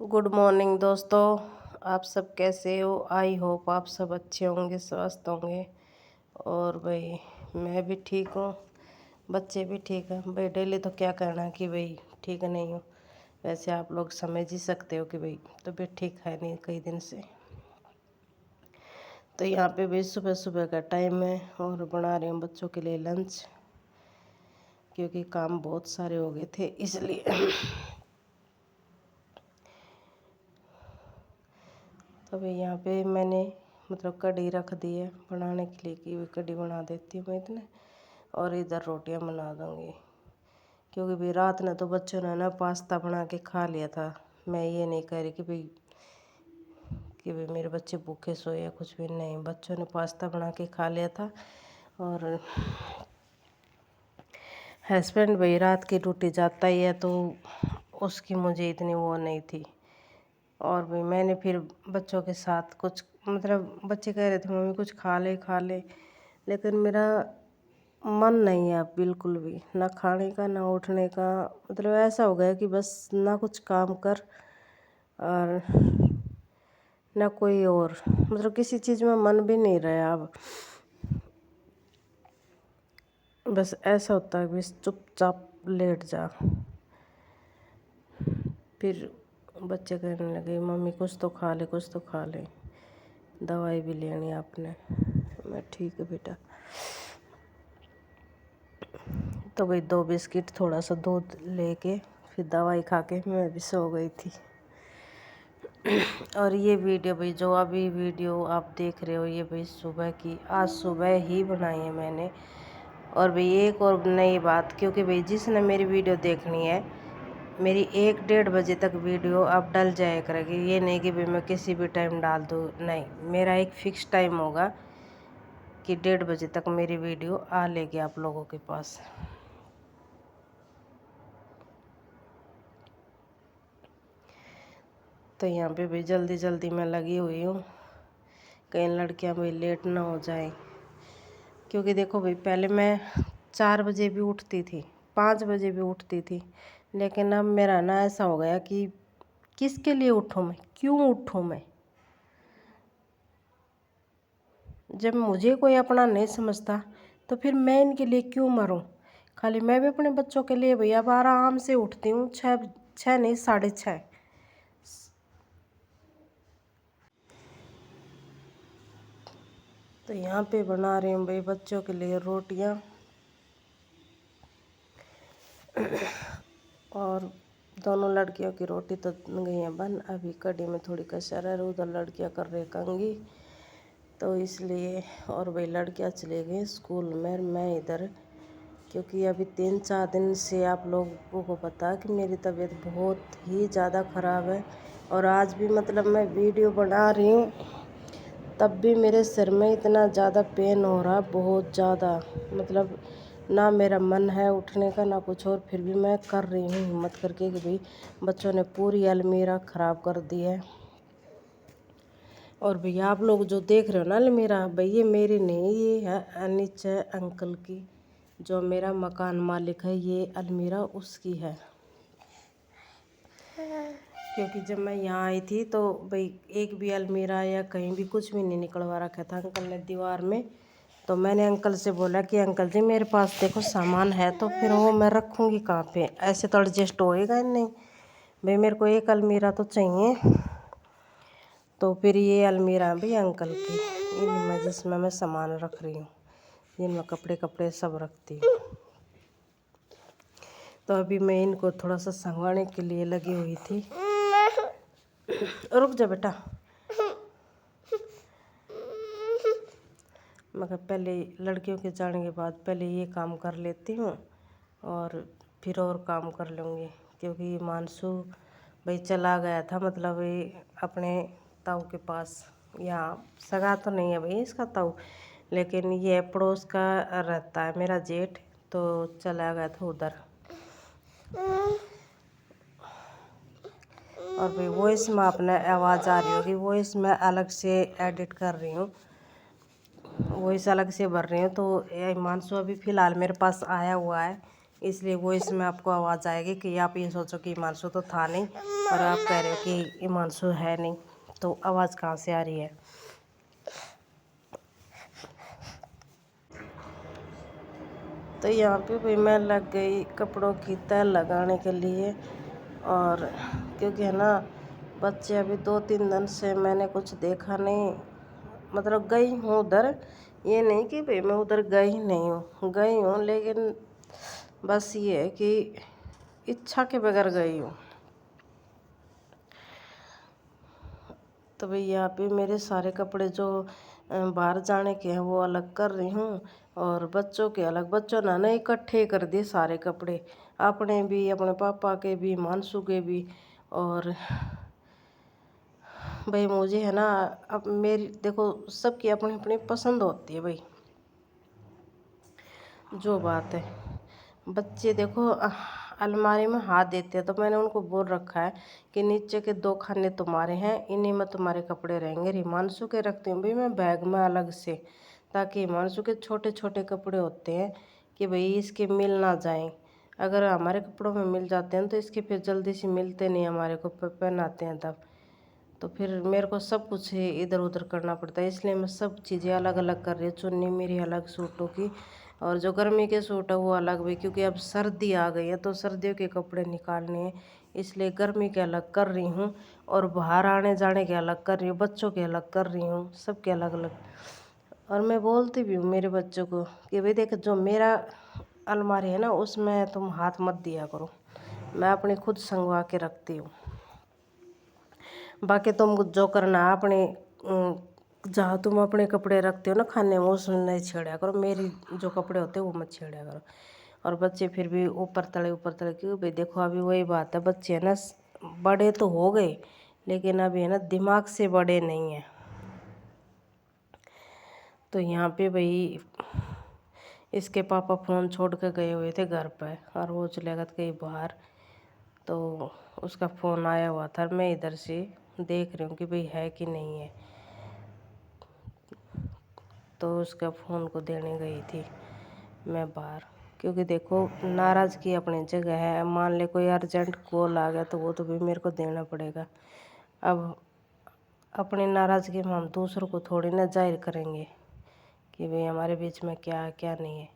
Good morning दोस्तों। आप सब कैसे हो? आई होप आप सब अच्छे होंगे, स्वस्थ होंगे। और भाई मैं भी ठीक हूँ, बच्चे भी ठीक हैं। भाई डेली तो क्या कहना कि भाई ठीक नहीं हो, वैसे आप लोग समझ ही सकते हो कि भाई तबीयत ठीक है नहीं कई दिन से। तो यहाँ पे भाई सुबह सुबह का टाइम है और बना रही हूँ बच्चों के लिए लंच, क्योंकि काम बहुत सारे हो गए थे इसलिए। तो भाई यहाँ पे मैंने कढ़ी रख दी है बनाने के लिए कि कढ़ी बना देती हूँ मैं इतने, और इधर रोटियाँ बना दूँगी। क्योंकि भाई रात ने तो बच्चों ने ना पास्ता बना के खा लिया था। मैं ये नहीं कह रही कि भाई मेरे बच्चे भूखे सोए या कुछ भी नहीं, बच्चों ने पास्ता बना के खा लिया था। और हस्बैंड भाई रात की ड्यूटी जाता ही है तो उसकी मुझे इतनी वो नहीं थी। और भी मैंने फिर बच्चों के साथ कुछ बच्चे कह रहे थे मम्मी कुछ खा ले, लेकिन मेरा मन नहीं है अब बिल्कुल भी, ना खाने का ना उठने का। ऐसा हो गया कि बस ना कुछ काम कर और ना कोई और, किसी चीज़ में मन भी नहीं रहा अब। बस ऐसा होता है बस चुपचाप लेट जा। फिर बच्चे कहने लगे मम्मी कुछ तो खा ले, कुछ तो खा ले, दवाई भी लेनी आपने। मैं ठीक है बेटा। तो भाई 2 बिस्किट थोड़ा सा दूध लेके फिर दवाई खा के मैं भी सो गई थी। और ये वीडियो भाई जो अभी वीडियो आप देख रहे हो ये भाई सुबह की, आज सुबह ही बनाई है मैंने। और भाई एक और नई बात, क्योंकि भाई जिसने मेरी वीडियो देखनी है मेरी 1-1:30 बजे तक वीडियो अब डल जाया करेगी। ये नहीं कि भाई मैं किसी भी टाइम डाल दूँ, नहीं, मेरा एक फ़िक्स टाइम होगा कि 1:30 बजे तक मेरी वीडियो आ लेगी आप लोगों के पास। तो यहाँ पे भी जल्दी जल्दी मैं लगी हुई हूँ, कहीं लड़कियाँ भाई लेट ना हो जाए। क्योंकि देखो भाई पहले मैं 4 बजे भी उठती थी, 5 बजे भी उठती थी, लेकिन अब मेरा ना ऐसा हो गया कि किसके लिए उठूँ मैं, क्यों उठूँ मैं? जब मुझे कोई अपना नहीं समझता तो फिर मैं इनके लिए क्यों मरूं? खाली मैं भी अपने बच्चों के लिए भैया अब आराम से उठती हूँ, 6 नहीं 6:30। तो यहाँ पे बना रही हूँ भाई बच्चों के लिए रोटियाँ। और दोनों लड़कियों की रोटी तो गई हैं बन, अभी कढ़ी में थोड़ी कसर है, उधर लड़कियाँ कर रही कंघी, तो इसलिए। और भाई लड़कियाँ चले गई स्कूल में, मैं इधर, क्योंकि अभी 3-4 दिन से आप लोगों को पता कि मेरी तबीयत बहुत ही ज़्यादा ख़राब है। और आज भी मैं वीडियो बना रही हूँ तब भी मेरे सिर में इतना ज़्यादा पेन हो रहा, बहुत ज़्यादा। ना मेरा मन है उठने का ना कुछ और, फिर भी मैं कर रही हूँ हिम्मत करके कि भाई बच्चों ने पूरी अलमीरा ख़राब कर दी है। और भैया आप लोग जो देख रहे हो ना अलमीरा, भाई ये मेरी नहीं, ये है नीचे अंकल की, जो मेरा मकान मालिक है, ये अलमीरा उसकी है। क्योंकि जब मैं यहाँ आई थी तो भाई एक भी अलमीरा या कहीं भी कुछ भी नहीं निकलवा रखा था अंकल ने दीवार में। तो मैंने अंकल से बोला कि अंकल जी मेरे पास देखो सामान है तो फिर वो मैं रखूँगी कहाँ पे, ऐसे तो एडजस्ट होएगा नहीं भाई, मेरे को एक अलमीरा तो चाहिए। तो फिर ये अलमीरा है भाई अंकल की, इनमें जिसमें मैं सामान रख रही हूँ, जिनमें कपड़े सब रखती हूँ। तो अभी मैं इनको थोड़ा सा संभालने के लिए लगी हुई थी। रुक जा बेटा, मगर पहले लड़कियों के जाने के बाद पहले ये काम कर लेती हूँ और फिर और काम कर लूँगी। क्योंकि मानसू भाई चला गया था ये अपने ताऊ के पास, यहाँ सगा तो नहीं है भाई इसका ताऊ, लेकिन ये पड़ोस का रहता है मेरा जेठ, तो चला गया था उधर। और भाई वॉइस में अपने आवाज़ आ रही होगी, वॉइस में अलग से एडिट कर रही हूँ, वॉइस अलग से भर रही हूँ। तो ये मानसू अभी फ़िलहाल मेरे पास आया हुआ है, इसलिए वो इसमें आपको आवाज़ आएगी कि आप ये सोचो कि हिमांशु तो था नहीं और आप कह रहे हो कि हिमांशु है नहीं, तो आवाज़ कहाँ से आ रही है। तो यहाँ पे भी मैं लग गई कपड़ों की तह लगाने के लिए। और क्योंकि है ना बच्चे अभी 2-3 दिन से मैंने कुछ देखा नहीं, मतलब गई हूँ उधर, ये नहीं कि भाई मैं उधर गई नहीं हूँ, गई हूँ, लेकिन बस ये है कि इच्छा के बगैर गई हूँ। तो भाई यहाँ पे मेरे सारे कपड़े जो बाहर जाने के हैं वो अलग कर रही हूँ, और बच्चों के अलग। बच्चों ने ना इकट्ठे कर दिए सारे कपड़े, अपने भी, अपने पापा के भी, मानसू के भी। और भाई मुझे है ना, अब मेरी देखो सबकी अपनी अपनी पसंद होती है भाई, जो बात है। बच्चे देखो अलमारी में हाथ देते हैं, तो मैंने उनको बोल रखा है कि नीचे के 2 खाने तुम्हारे हैं, इन्हीं में तुम्हारे कपड़े रहेंगे। हिमांशु के रखती हूँ भाई मैं बैग में अलग से, ताकि हिमांशु के छोटे छोटे कपड़े होते हैं कि भाई इसके मिल ना जाएं। अगर हमारे कपड़ों में मिल जाते हैं तो इसके फिर जल्दी से मिलते नहीं, हमारे को पहनाते हैं तब। तो फिर मेरे को सब कुछ इधर उधर करना पड़ता है, इसलिए मैं सब चीज़ें अलग अलग कर रही हूँ। चुन्नी मेरी अलग सूटों की, और जो गर्मी के सूट है वो अलग भी, क्योंकि अब सर्दी आ गई है तो सर्दियों के कपड़े निकालने हैं, इसलिए गर्मी के अलग कर रही हूँ। और बाहर आने जाने के अलग कर रही हूँ, बच्चों के अलग कर रही हूँ, सबके अलग अलग। और मैं बोलती भी हूँ मेरे बच्चों को कि भाई देख, जो मेरा अलमारी है ना उसमें तुम हाथ मत दिया करो, मैं अपनी खुद संगवा के रखती हूँ। बाकी तुम जो करना है अपने जहाँ तुम अपने कपड़े रखते हो ना खाने में, उसमें नहीं छेड़ा करो, मेरी जो कपड़े होते हैं वो मत छेड़ा करो। और बच्चे फिर भी ऊपर तले क्यों भाई, देखो अभी वही बात है, बच्चे है ना बड़े तो हो गए, लेकिन अभी है ना दिमाग से बड़े नहीं हैं। तो यहाँ पे भाई इसके पापा फ़ोन छोड़ के गए हुए थे घर पर, और वो चले गए कहीं बाहर, तो उसका फ़ोन आया हुआ था, मैं इधर से देख रही हूँ कि भाई है कि नहीं है। तो उसका फ़ोन को देने गई थी मैं बाहर, क्योंकि देखो नाराज़गी अपनी जगह है, मान ले कोई अर्जेंट कॉल आ गया तो वो तो भी मेरे को देना पड़ेगा। अब अपनी नाराज़गी में हम दूसरों को थोड़ी ना जाहिर करेंगे कि भाई हमारे बीच में क्या है क्या नहीं है।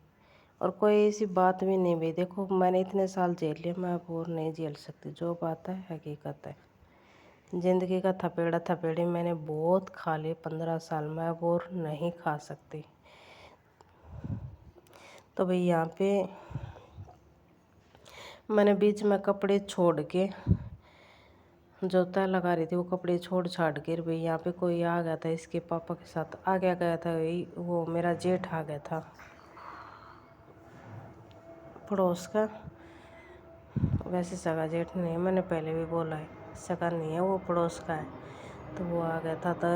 और कोई ऐसी बात भी नहीं भाई, देखो मैंने इतने साल झेल लिया, मैं अब और नहीं झेल सकती, जो बात है हकीकत है। ज़िंदगी का थपेड़ा थपेड़ी मैंने बहुत खा लिए 15 साल में, अब और नहीं खा सकती। तो भाई यहाँ पे मैंने बीच में कपड़े छोड़ के, जो तय लगा रही थी वो कपड़े छोड़ छाड़ के, भाई यहाँ पे कोई आ गया था इसके पापा के साथ, आ गया था भाई, वो मेरा जेठ आ गया था पड़ोस का। वैसे सगा जेठ नहीं है, मैंने पहले भी बोला है, सगा नहीं है, वो पड़ोस का है। तो वो आ गया था, तो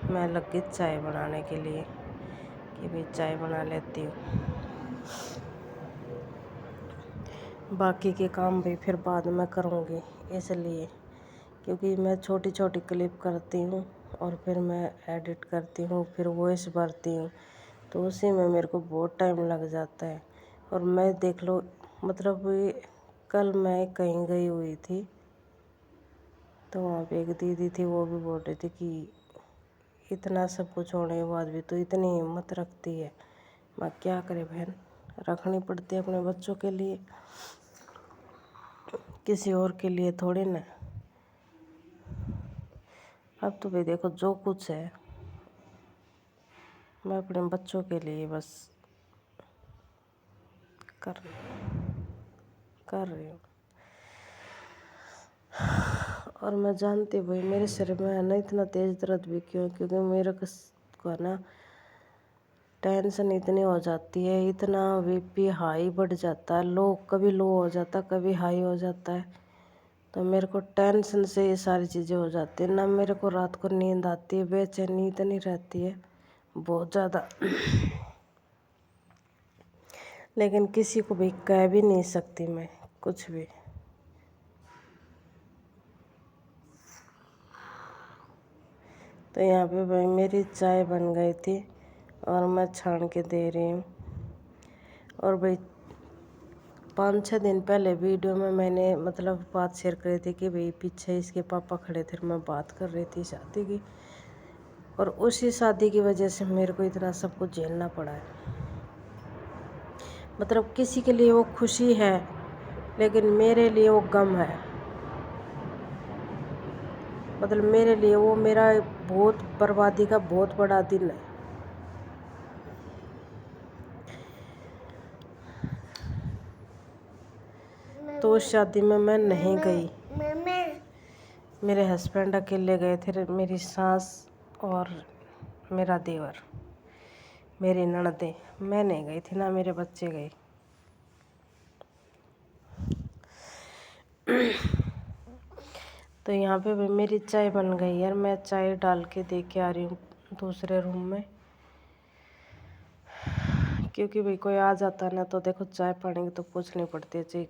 मैं लग गई चाय बनाने के लिए कि भाई चाय बना लेती हूँ। बाकी के काम भी फिर बाद में करूँगी, इसलिए क्योंकि मैं छोटी छोटी क्लिप करती हूँ और फिर मैं एडिट करती हूँ, फिर वॉइस भरती हूँ, तो उसी में मेरे को बहुत टाइम लग जाता है। और मैं देख लो, मतलब कल मैं कहीं गई हुई थी, तो वहाँ पे एक दीदी थी, वो भी बोल रही थी कि इतना सब कुछ होने के बाद भी तो इतनी हिम्मत रखती है। मैं क्या करे बहन, रखनी पड़ती है अपने बच्चों के लिए, किसी और के लिए थोड़ी ना। अब तो भाई देखो जो कुछ है मैं अपने बच्चों के लिए बस कर रही हूँ। और मैं जानती हूँ भाई मेरे शरीर में है ना इतना तेज़ दर्द भी क्यों, क्योंकि मेरे को है ना टेंशन इतनी हो जाती है, इतना बीपी हाई बढ़ जाता है, लो कभी लो हो जाता है, कभी हाई हो जाता है। तो मेरे को टेंशन से ये सारी चीज़ें हो जाती है ना, मेरे को रात को नींद आती है, बेचैनी इतनी रहती है बहुत ज़्यादा। लेकिन किसी को भी कह भी नहीं सकती मैं कुछ भी। तो यहाँ पे भाई मेरी चाय बन गई थी और मैं छान के दे रही हूँ। और भाई 5-6 दिन पहले वीडियो में मैंने मतलब बात शेयर करी थी कि भाई पीछे इसके पापा खड़े थे, मैं बात कर रही थी शादी की, और उसी शादी की वजह से मेरे को इतना सब कुछ झेलना पड़ा है। मतलब किसी के लिए वो खुशी है, लेकिन मेरे लिए वो गम है। मतलब मेरे लिए वो मेरा बहुत बर्बादी का बहुत बड़ा दिन है। तो उस शादी में मैं नहीं गई। मेरे हस्बैंड अकेले गए थे, मेरी सास और मेरा देवर, मेरी ननदें। मैं नहीं गई थी, ना मेरे बच्चे गए। तो यहाँ पे भी मेरी चाय बन गई यार, मैं चाय डाल के दे के आ रही हूँ दूसरे रूम में, क्योंकि भाई कोई आ जाता है ना तो देखो चाय पानी की तो पूछनी पड़ती है, चाहे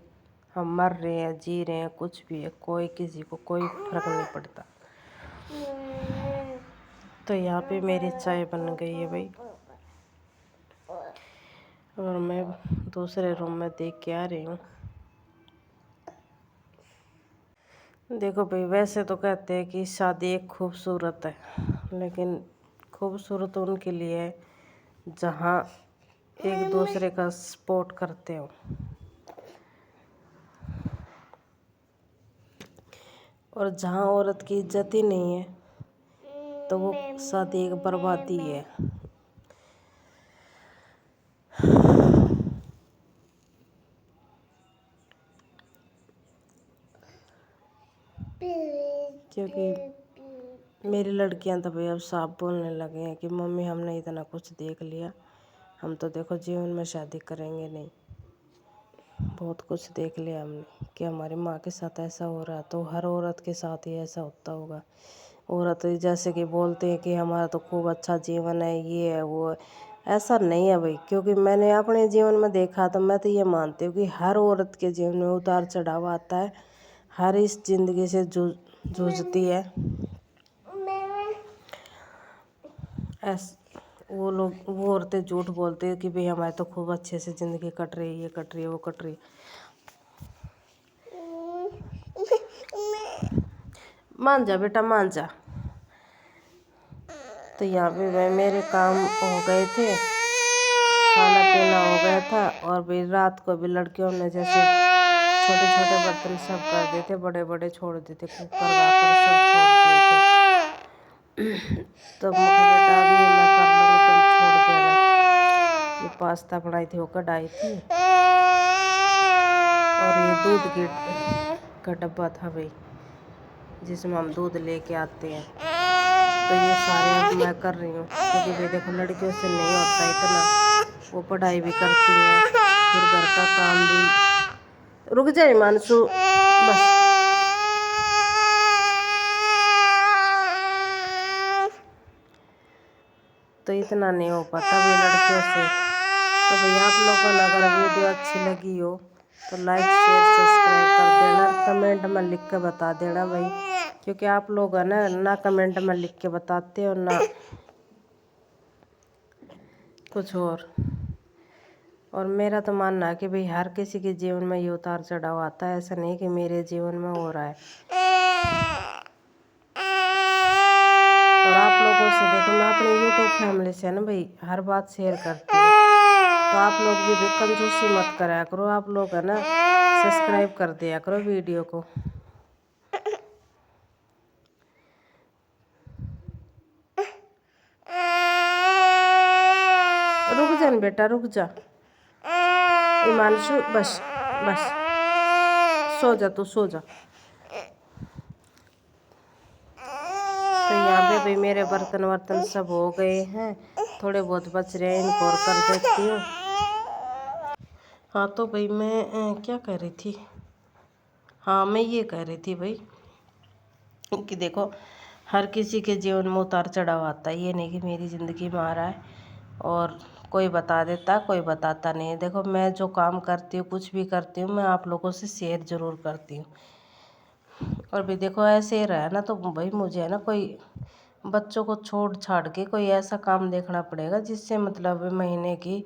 हम मर रहे हैं जी रहे हैं कुछ भी है, कोई किसी को कोई फर्क नहीं पड़ता। तो यहाँ पे मेरी चाय बन गई है भाई, और मैं दूसरे रूम में देख के आ रही हूँ। देखो भाई, वैसे तो कहते हैं कि शादी एक खूबसूरत है, लेकिन खूबसूरत उनके लिए है जहाँ एक दूसरे का सपोर्ट करते हो, और जहाँ औरत की इज्जत ही नहीं है तो वो शादी एक बर्बादी है। क्योंकि मेरी लड़कियां तो भाई अब साफ बोलने लगे हैं कि मम्मी हमने इतना कुछ देख लिया, हम तो देखो जीवन में शादी करेंगे नहीं। बहुत कुछ देख लिया हमने कि हमारी माँ के साथ ऐसा हो रहा, तो हर औरत के साथ ही ऐसा होता होगा। औरत जैसे कि बोलते हैं कि हमारा तो खूब अच्छा जीवन है, ये है वो है। ऐसा नहीं है भाई, क्योंकि मैंने अपने जीवन में देखा, तो मैं तो ये मानती हूँ कि हर औरत के जीवन में उतार चढ़ाव आता है, हर इस ज़िंदगी से जूझती है। वो औरतें झूठ बोलती है कि भाई हमारे तो खूब अच्छे से ज़िंदगी कट रही है, ये कट रही है, वो कट रही है। मान जा बेटा, मान जा। तो यहाँ पे मेरे काम हो गए थे, खाना पीना हो गया था, और भी रात को भी लड़कियों ने जैसे छोटे छोटे बर्तन सब कर दिए थे, बड़े बड़े छोड़ दिए थे, कुकर वाकर सब छोड़ दिए थे। तो मुझे बेटा अभी मैं कर लूँगी, तुम छोड़ देना। ये पास्ता बनाई थी, वो कढ़ाई थी, और ये दूध का डब्बा था भाई, जिसमें हम दूध लेके आते हैं। तो ये सारे अब मैं कर रही हूँ, क्योंकि भाई देखो लड़कियों से नहीं होता इतना, वो पढ़ाई भी करती हैं, फिर घर का काम भी। रुक जाए मानसू, बस। तो इतना नहीं हो पाता भाई लड़कियों से। तो भाई आप लोगों को अगर वीडियो अच्छी लगी हो तो लाइक शेयर सब्सक्राइब कर देना, कमेंट में लिख के बता देना भाई, क्योंकि आप लोग है ना कमेंट में लिख के बताते हो ना कुछ और मेरा तो मानना है कि भाई हर किसी के जीवन में ये उतार चढ़ाव आता है, ऐसा नहीं कि मेरे जीवन में हो रहा है। और आप लोगों से देखो, मैं अपनी यूट्यूब फैमिली से ना भाई हर बात शेयर करती हूँ, तो आप लोग भी कंजूसी मत कराया करो, आप लोग है ना सब्सक्राइब कर दिया करो वीडियो को। रुक जा बेटा, रुक जा हिमांशु, बस बस, सो जा तू, सो जा। तो यहाँ पे भी मेरे बर्तन वर्तन सब हो गए हैं, थोड़े बहुत बच रहे हैं, इनको और कर देती हूँ। हाँ तो भाई मैं क्या कह रही थी, हाँ मैं ये कह रही थी भाई कि देखो हर किसी के जीवन में उतार चढ़ाव आता है, ये नहीं कि मेरी ज़िंदगी में आ रहा है और कोई बता देता कोई बताता नहीं है। देखो मैं जो काम करती हूँ, कुछ भी करती हूँ, मैं आप लोगों से शेयर ज़रूर करती हूँ। और भी देखो ऐसे ही रहा ना तो भाई मुझे है ना कोई बच्चों को छोड़ छाड़ के कोई ऐसा काम देखना पड़ेगा जिससे मतलब महीने की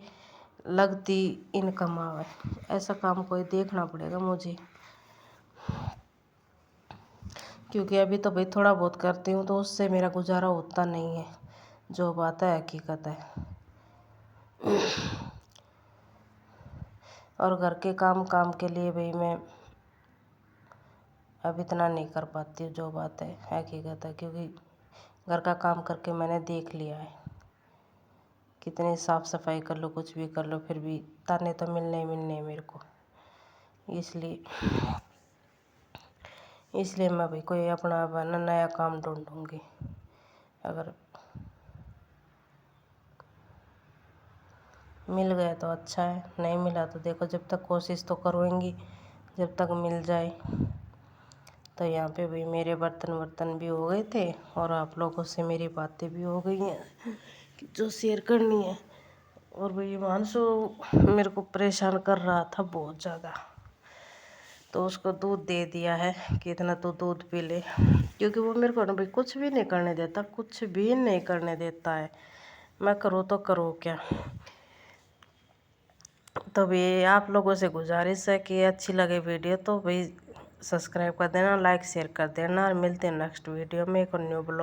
लगती इनकम आवे। ऐसा काम कोई देखना पड़ेगा मुझे, क्योंकि अभी तो भाई थोड़ा बहुत करती हूँ तो उससे मेरा गुजारा होता नहीं है। जो बात है हकीकत है। और घर के काम के लिए भाई मैं अब इतना नहीं कर पाती हूँ। जो बात है हकीकत है, क्योंकि घर का काम करके मैंने देख लिया है, कितनी साफ़ सफाई कर लो कुछ भी कर लो फिर भी ताने तो मिलने ही मिलने हैं मेरे को। इसलिए मैं भी कोई अपना नया काम ढूंढूंगी। अगर मिल गया तो अच्छा है, नहीं मिला तो देखो जब तक कोशिश तो करूँगी जब तक मिल जाए। तो यहाँ पे भाई मेरे बर्तन भी हो गए थे और आप लोगों से मेरी बातें भी हो गई हैं जो शेयर करनी है। और भाई हिमांशु मेरे को परेशान कर रहा था बहुत ज़्यादा, तो उसको दूध दे दिया है कि इतना तो दूध पी ले, क्योंकि वो मेरे को ना भाई कुछ भी नहीं करने देता, कुछ भी नहीं करने देता है। मैं करूँ तो करूँ क्या। तो भाई आप लोगों से गुजारिश है कि अच्छी लगे वीडियो तो भाई सब्सक्राइब कर देना, लाइक शेयर कर देना, और मिलते हैं नेक्स्ट वीडियो में एक और न्यू ब्लॉग।